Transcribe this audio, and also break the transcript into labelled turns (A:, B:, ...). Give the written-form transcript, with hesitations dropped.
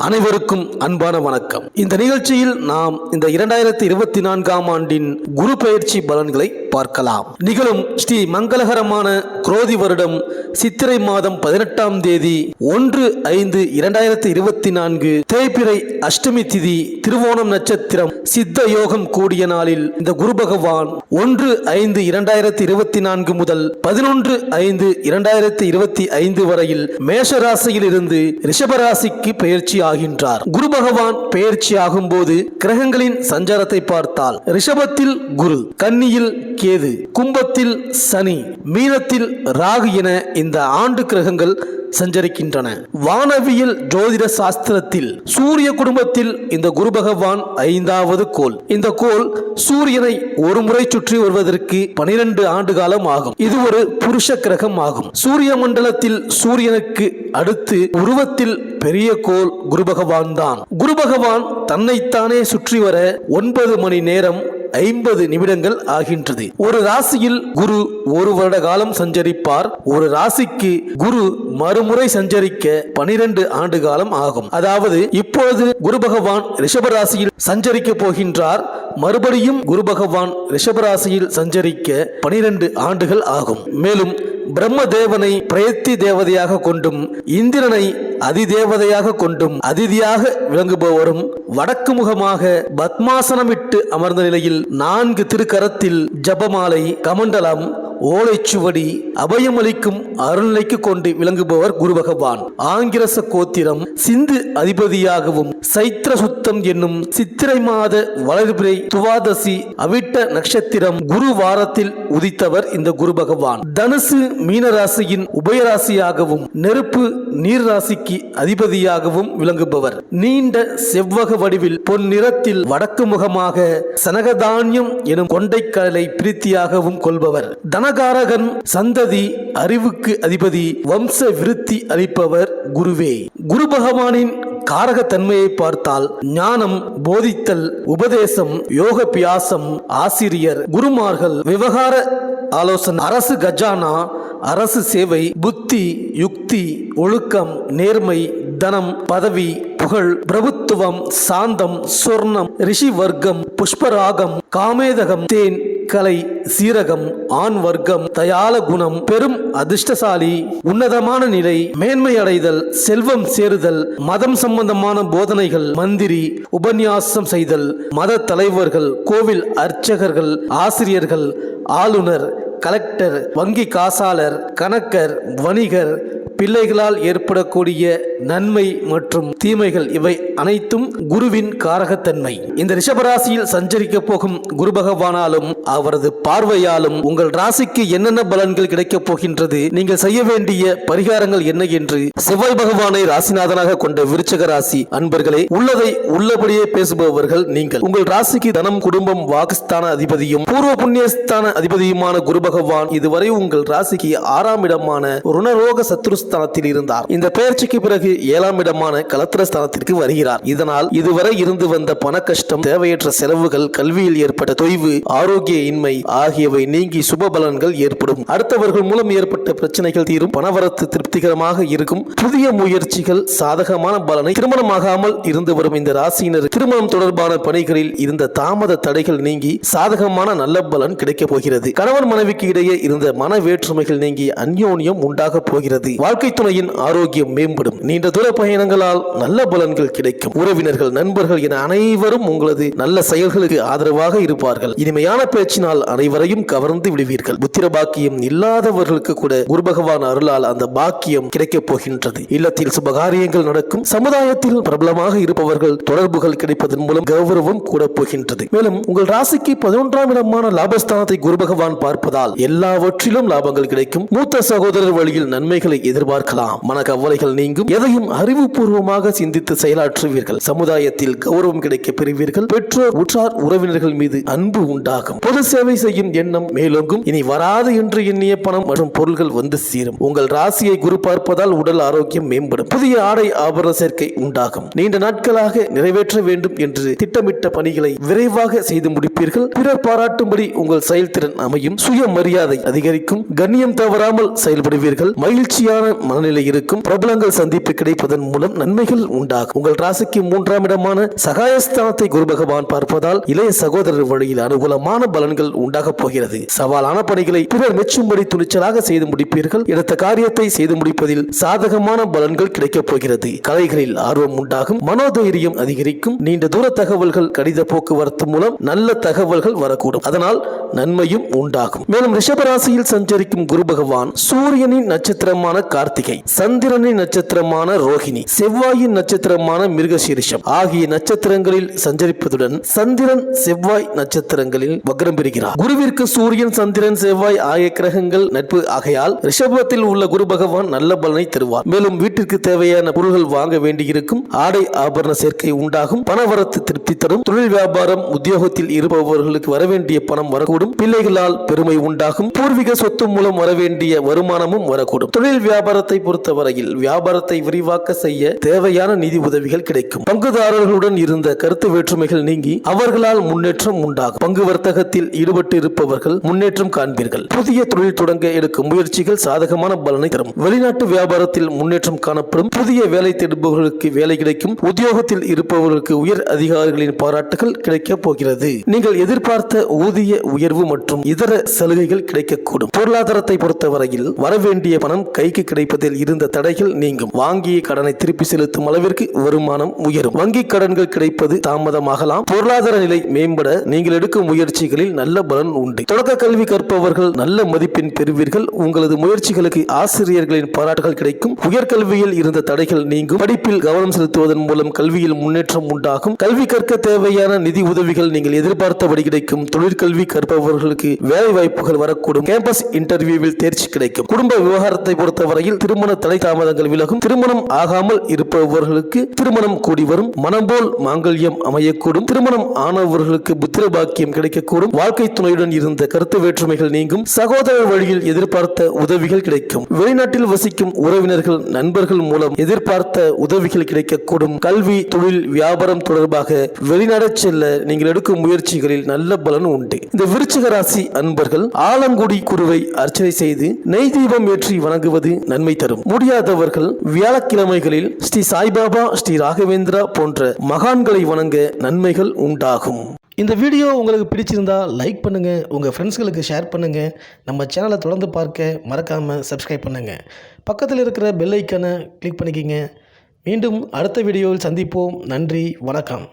A: அனைவருக்கும் அன்பான வணக்கம். இந்த நிகழ்ச்சியில் நாம் இந்த 2024ஆம் ஆண்டின் குரு பெயர்ச்சி பலன்களை பார்க்கலாம். நிகழும் ஸ்ரீ மங்களகரமான குரோதி வருடம் சித்திரை மாதம் 18ஆம் தேதி 1/5/2024 தேய்பிறை அஷ்டமி திதி திருவோணம் நட்சத்திரம் சித்த யோகம் கூடிய நாளில் இந்த குரு பகவான் 1/5/2024 முதல் 11/5/2025 வரையில் மேஷ ராசியில் இருந்து ரிஷப ராசிக்கு பெயர்ச்சி ஆகின்றார். குரு பகவான் பெயர்ச்சி ஆகும் போது கிரகங்களின் சஞ்சாரத்தை பார்த்தால் ரிஷபத்தில் குரு, கன்னியில் கேது, கும்பத்தில் சனி, மீனத்தில் ராகு என இந்த ஆண்டு கிரகங்கள் சஞ்சரிக்கின்றன. வானவியல் ஜோதிட சாஸ்திரத்தில் சூரிய குடும்பத்தில் இந்த குரு பகவான் 5வது கோள். இந்த கோள் சூரியனை ஒரு முறை சுற்றி வருவதற்கு 12 ஆண்டு காலம் ஆகும். இது ஒரு புருஷ கிரகம் ஆகும். சூரிய மண்டலத்தில் சூரியனுக்கு அடுத்து உருவத்தில் பெரிய கோள் குரு பகவான் தான். குரு பகவான் தன்னைத்தானே சுற்றி வர 9 மணி நேரம் 50 நிமிடங்கள் ஆகின்றது. ஒரு ராசியில் குரு ஒரு வருட காலம் சஞ்சரிப்பார். ஒரு ராசிக்கு குரு மறுமுறை சஞ்சரிக்க 12 ஆண்டு காலம் ஆகும். அதாவது இப்பொழுது குரு பகவான் ரிஷப ராசியில் சஞ்சரிக்க போகின்றார். மறுபடியும் குரு பகவான் ரிஷப ராசியில் சஞ்சரிக்க 12 ஆண்டுகள் ஆகும். மேலும் பிரம்மதேவனை பிரயத்தி தேவதையாக கொண்டும் இந்திரனை அதிதேவதையாக கொண்டும் அதிதியாக விளங்குபவரும் வடக்கு முகமாக பத்மாசனமிட்டு அமர்ந்த நிலையில் 4 திருக்கரத்தில் ஜபமாலை, கமண்டலம், ஓலைச்சுவடி, அபயமளிக்கும் அருள்நிலைக்கு கொண்டு விளங்குபவர் குரு பகவான். ஆங்கிரச கோத்திரம் சிந்து அதிபதியாகவும் சைத்திர சுத்தம் என்னும் சித்திரை மாத வளர்பிறை துவாதசி அவிட்ட நட்சத்திரம் குரு வாரத்தில் உதித்தவர் இந்த குரு பகவான். தனுசு மீன ராசியின் உபயராசியாகவும் நெருப்பு நீர் ராசிக்கு அதிபதியாகவும் விளங்குபவர். நீண்ட செவ்வக வடிவில் பொன் நிறத்தில் வடக்கு முகமாக சனகதானியம் எனும் கொண்டைக்கடலை பிரீத்தியாகவும் கொள்பவர். தனகாரகன், சந்ததி, அறிவுக்கு அதிபதி, வம்ச விருத்தி அளிப்பவர் குருவே. குரு பகவானின் காரக தன்மையை பார்த்தால் ஞானம், போதித்தல், உபதேசம், யோக பியாசம், ஆசிரியர், குருமார்கள், விவகார ஆலோசனை, அரசு கஜானா, அரசு சேவை, புத்தி, யுக்தி, ஒழுக்கம், நேர்மை, தனம், பதவி, புகழ், பிரபுத்துவம், சாந்தம், சொர்ணம், ரிஷி வர்க்கம், புஷ்பராகம், காமேதகம், தேன், கலை, சீரகம், ஆண் வர்க்கம், தயால குணம், பெரும் அதிர்ஷ்டசாலி, உன்னதமான நிலை, மேன்மை அடைதல், செல்வம் சேருதல், மதம் சம்பந்தமான போதனைகள், மந்திரி, உபன்யாசம் செய்தல், மத தலைவர்கள், கோவில் அர்ச்சகர்கள், ஆசிரியர்கள், ஆளுநர், கலெக்டர், வங்கி காசாளர், கணக்கர், வணிகர், பிள்ளைகளால் ஏற்படக்கூடிய நன்மை மற்றும் தீமைகள் இவை அனைத்தும் குருவின் காரகத்தன்மை. இந்த ரிஷபராசியில் சஞ்சரிக்க போகும் குரு பகவானாலும் அவரது பார்வையாலும் உங்கள் ராசிக்கு என்னென்ன பலன்கள் கிடைக்கப் போகின்றது, நீங்கள் செய்ய வேண்டிய பரிகாரங்கள் என்ன என்று செவ்வாய் பகவானை ராசிநாதனாக கொண்ட விருச்சக ராசி அன்பர்களே, உள்ளதை உள்ளபடியே பேசுபவர்கள் நீங்கள். உங்கள் ராசிக்கு தனம், குடும்பம், வாக்குஸ்தான அதிபதியும் பூர்வ புண்ணியஸ்தான அதிபதியுமான குரு பகவான் இதுவரை உங்கள் ராசிக்கு 6ஆம் இடமான ருணரோக சத்ருஸ்தானத்தில் இருந்தார். இந்த பெயர்ச்சிக்கு பிறகு 7ஆம் இடமான கலத்திரஸ்தானத்திற்கு வருகிறார். இதனால் இதுவரை இருந்து வந்த பண கஷ்டம், தேவையற்ற செலவுகள், கல்வியில் ஏற்பட்ட தொய்வு, ஆரோக்கிய இன்மை ஆகியவை நீங்கி சுப பலன்கள் ஏற்படும். அடுத்தவர்கள் மூலம் ஏற்பட்ட பிரச்சனைகள் தீரும். பணவரத்து திருப்திகரமாக இருக்கும். புதிய முயற்சிகள் சாதகமான பலனை, திருமணமாகாமல் இருந்து வரும் இந்த ராசியினர் திருமணம் தொடர்பான பணிகளில் இருந்த தாமத தடைகள் நீங்கி சாதகமான நல்ல பலன் கிடைக்கப் போகிறது. கணவன் மனைவிக்கு இடையே இருந்த மன வேற்றுமைகள் நீங்கி அந்யோன்யம் உண்டாக போகிறது. வாழ்க்கை துணையின் ஆரோக்கியம் மேம்படும். நீண்ட தூர பயணங்களால் நல்ல பலன்கள் கிடைக்கும். உறவினர்கள், நண்பர்கள் என அனைவரும் உங்களது நல்ல செயல்களுக்கு ஆதரவாக இருப்பார்கள். இனிமையான பேச்சினால் அனைவரையும் கவர்ந்து விடுவீர்கள். புத்திர பாக்கியம் இல்லாதவர்களுக்கு கூட குரு பகவான் அருளால் அந்த பாக்கியம் கிடைக்கப் போகின்றது. இல்லத்தில் சுபகாரியங்கள் நடக்கும். சமுதாயத்தில் பிரபலமாக இருப்பவர்கள் தொடர்புகள் கிடைப்பதன் மூலம் கௌரவம் கூட போகின்றது. மேலும் உங்கள் ராசிக்கு 11ஆம் இடமான லாபஸ்தானத்தை குரு பகவான் பார்ப்பதால் எல்லாவற்றிலும் லாபங்கள் கிடைக்கும். மூத்த சகோதரர் வழியில் நன்மைகளை எதிர்பார்க்கலாம். மன கவலைகள் நீங்கும். எதையும் அறிவுபூர்வமாக சிந்தித்து செயலாற்றுவீர்கள். சமுதாயத்தில் கௌரவம் கிடைக்க பெறுவீர்கள். பெற்றோர், உற்றார், உறவினர்கள் மீது அன்பு உண்டாகும். பொது சேவை செய்யும் எண்ணம் மேலோங்கும். இனி வராது என்று எண்ணிய பணம் மற்றும் பொருள்கள் வந்து சேரும். உங்கள் ராசியை குரு பார்ப்பதால் உடல் ஆரோக்கியம் மேம்படும். புதிய ஆடை ஆபரண சேர்க்கை உண்டாகும். நீண்ட நாட்களாக நிறைவேற்ற வேண்டும் என்று திட்டமிட்ட பணிகளை விரைவாக செய்து முடிப்பீர்கள். முடிப்பீர்கள். பிறர் பாராட்டும்படி உங்கள் செயல்திறன் அமையும். சுயமரியாதை அதிகரிக்கும். கண்ணியம் தவறாமல் செயல்படுவீர்கள். மகிழ்ச்சியான மனநிலை இருக்கும். பிரபலங்கள் சந்திப்பு கிடைப்பதன் மூலம் நன்மைகள் உண்டாகும். உங்கள் ராசிக்கு 3ஆம் இடமான சகாயஸ்தானத்தை குரு பகவான் பார்ப்பதால் இளைய சகோதரர் வழியில் அனுகூலமான பலன்கள் உண்டாகப் போகிறது. சவாலான பணிகளை பிறர் மெச்சும்படி துணிச்சலாக செய்து முடிப்பீர்கள். எடுத்த காரியத்தை செய்து முடிப்பதில் சாதகமான பலன்கள் கிடைக்கப் போகிறது. கலைகளில் ஆர்வம் உண்டாகும். மனோதைரியம் அதிகரிக்கும். நீண்ட தூர தகவல்கள் கடித போக்குவரத்து மூலம் நல்ல தகவல்கள் வரக்கூடும். அதனால் நன்மையும் உண்டாகும். மேலும் ரிஷபராசியில் சஞ்சரிக்கும் குரு பகவான் சூரியனின் நட்சத்திரமான கார்த்திகை, சந்திரனின் நட்சத்திரமான ரோஹிணி, செவ்வாயின் நட்சத்திரமான மிருகசீரிஷம் ஆகிய நட்சத்திரங்களில் சஞ்சரிப்பதுடன் சந்திரன் செவ்வாய் நட்சத்திரங்களில் வக்ரம் பெறுகிறார். குருவிற்கு சூரியன் சந்திரன் செவ்வாய் ஆகிய கிரகங்கள் நட்பு ஆகையால் ரிஷபத்தில் உள்ள குரு பகவான் நல்ல பலனை தருவார். மேலும் வீட்டிற்கு தேவையான பொருள்கள் வாங்க வேண்டியிருக்கும். ஆடை ஆபரண சேர்க்கை உண்டாகும். பணவரத்து திருப்தி தரும். தொழில் வியாபாரம் உத்தியோகத்தில் இருப்பவர்களுக்கு வரவேண்டிய பணம் வரக்கூடும். பிள்ளைகளால் பெருமை உண்டாகும். பூர்வீக சொத்து மூலம் வரவேண்டிய வருமானமும் வரக்கூடும். தொழில் வியாபாரத்தை பொறுத்தவரையில் வியாபாரத்தை விரிவாக்க செய்ய தேவையான நிதி உதவிகள் கிடைக்கும். பங்குதாரர்களுடன் இருந்த கருத்து வேற்றுமைகள் நீங்கி அவர்களால் முன்னேற்றம் உண்டாகும். பங்கு வர்த்தகத்தில் ஈடுபட்டு இருப்பவர்கள் முன்னேற்றம் காண்பீர்கள். புதிய தொழில் தொடங்க எடுக்கும் முயற்சிகள் சாதகமான பலனை தரும். வெளிநாட்டு வியாபாரத்தில் முன்னேற்றம் காணப்படும். புதிய வேலை தேடுபவர்களுக்கு வேலை கிடைக்கும். உத்தியோகத்தில் இருப்பவர்களுக்கு உயர் அதிகாரிகளின் பாராட்டுகள் கிடைக்கப் போகிறது. நீங்கள் எதிர்பார்த்த ஊதிய உயர்வு மற்றும் இதர சலுகைகள் கிடைக்கக்கூடும். பொருளாதாரத்தை பொறுத்தவரையில் வரவேண்டிய பணம் கைக்கு கிடைப்பதில் இருந்த தடைகள் நீங்கும். வாங்கிய கடனை திருப்பி செலுத்தும் அளவிற்கு வருமானம் உயரும். வங்கி கடன்கள் கிடைப்பது தாமதமாகலாம். பொருளாதார நிலை மேம்பட நீங்கள் எடுக்கும் முயற்சிகளில் நல்ல பலன் உண்டு. தொடக்க கல்வி கற்பவர்கள் நல்ல மதிப்பெண் பெறுவீர்கள். உங்களது முயற்சிகளுக்கு ஆசிரியர்களின் பாராட்டுகள் கிடைக்கும். உயர்கல்வியில் இருந்த தடைகள் நீங்கும். படிப்பில் கவனம் செலுத்துவதன் மூலம் கல்வியில் முன்னேற்றம் உண்டாகும். கல்வி கற்க தேவையான நிதி உதவிகள் நீங்கள் எதிர்பார்த்தபடி கிடைக்கும். தொழிற்கல்வி கற்பவர்களுக்கு வேலை வாய்ப்புகள் வரக்கூடும். கேம்பஸ் இன்டர்வியூவில் தேர்ச்சி கிடைக்கும். குடும்ப விவகாரத்தை பொறுத்தவரையில் திருமண தடை தாமதங்கள் விலகும். திருமணம் ஆகாமல் இருப்பவர்களுக்கு திருமணம் கூடி வரும். மனம் போல் மாங்கல்யம் அமையக்கூடும். திருமணம் ஆனவர்களுக்கு புத்திர பாக்கியம் கிடைக்கக்கூடும். வாழ்க்கை துணையுடன் இருந்த கருத்து வேற்றுமைகள் நீங்கும். சகோதரர் வழியில் எதிர்பார்த்த உதவிகள் கிடைக்கும். வெளிநாட்டில் வசிக்கும் உறவினர்கள் நண்பர்கள் மூலம் எதிர்பார்த்த உதவிகள் கிடைக்கக்கூடும். கல்வி தொழில் வியாபாரம் தொடர்பாக வெளிநாடு செல்ல நீங்கள் எடுக்கும் முயற்சிகளில் நல்ல பலன் உண்டு. இந்த விருச்சிக ராசி அன்பர்கள் ஆலங்குடி குருவை அர்ச்சனை செய்து நெய் தீபம் ஏற்றி வணங்குவது நன்மை தரும். முடியாதவர்கள் வியாழக்கிழமைகளில் ஸ்ரீ சாய்பாபா, ஸ்ரீ ராகவேந்திரா போன்ற மகான்களை வணங்க நன்மைகள் உண்டாகும். இந்த வீடியோ உங்களுக்கு பிடிச்சிருந்தா லைக் பண்ணுங்க, உங்க ஃப்ரெண்ட்ஸ்களுக்கு ஷேர் பண்ணுங்க. நம்ம சேனலை தொடர்ந்து பார்க்க மறக்காம சப்ஸ்கிரைப் பண்ணுங்க. பக்கத்தில் இருக்கிற பெல் ஐக்கானை கிளிக் பண்ணிக்கிங்க. மீண்டும் அடுத்த வீடியோவில் சந்திப்போம். நன்றி, வணக்கம்.